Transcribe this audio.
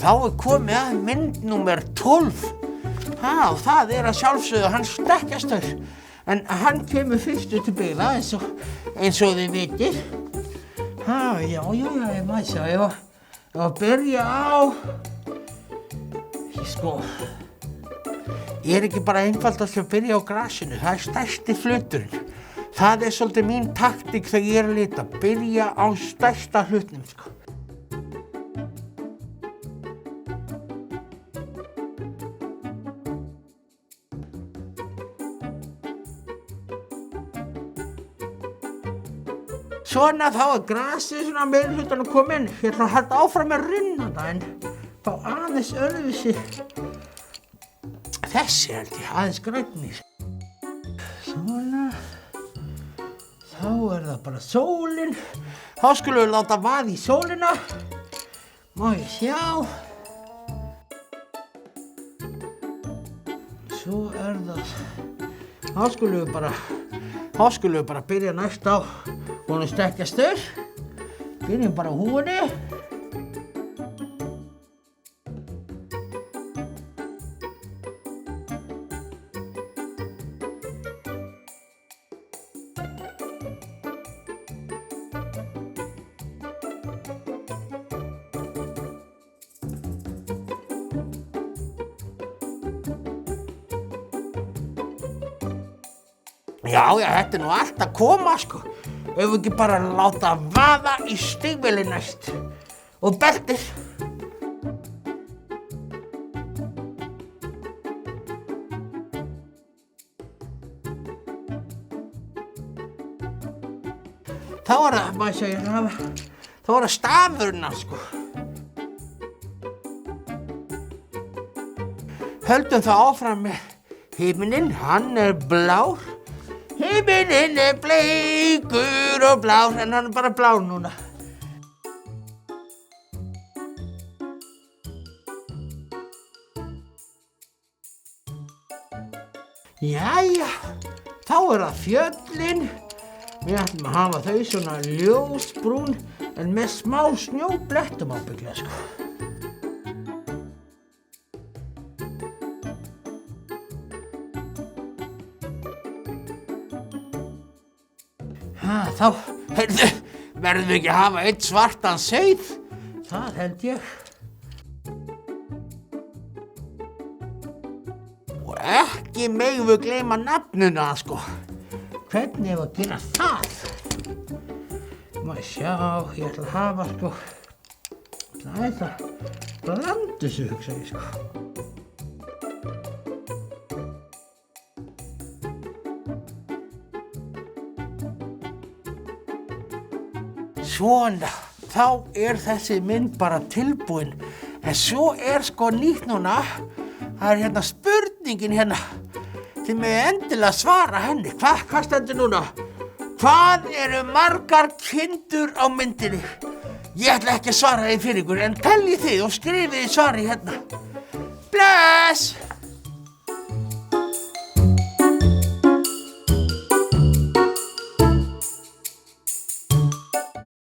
þá komið að mynd númer 12. Og það að sjálfsögðu hans stekkjastur. En hann kemur fyrstur til byggða eins og þið vitið. Já, ég maður sjá, ég var að byrja á... Ég ekki bara einfaldast að byrja á grasinu, það stærsti fluturinn. Það svolítið mín taktík þegar ég að lita, byrja á stærsta hlutnum, Svona þá grasið svona meiri hlutan að koma inn. Ég ætla að halda áfram með rinnanda en fá aðeins öðruvísi. Þessi held ég, aðeins grænni. Svona. Þá það bara sólin. Þá skulum við láta vaða í sólina. Má ég sjá. Svo það. Þá skulum við bara byrja næst á honum stekkjastur. Byrjum bara á húfunni. Já, þetta nú allt að koma, Ef við ekki bara láta vaða í stígvélin næst. Og beltið. Þá það, maður segja, þá það stafurinn, Höldum það áfram með himininn, hann blár. Himininn bleikur og blár, en hann bara blár núna. Jæja, þá það fjöllin. Við ætlum að hafa þau svona ljósbrún, en með smá snjóblettum ábyggilega, Þá, verðum við ekki að hafa einn svartan sauð? Það held ég. Og ekki megum við gleyma nafninu, Hvernig að gera það? Má sjá, ég ætla að hafa, það blandisug, hugsa ég, Svona, þá þessi mynd bara tilbúin. En svo nýtt núna, það hérna spurningin hérna. Þið megið endilega svara henni. Hvað stendur núna? Hvað eru margar kindur á myndinni? Ég ætla ekki að svara því fyrir ykkur, en teljið þið og skrifið svari hérna. Bless!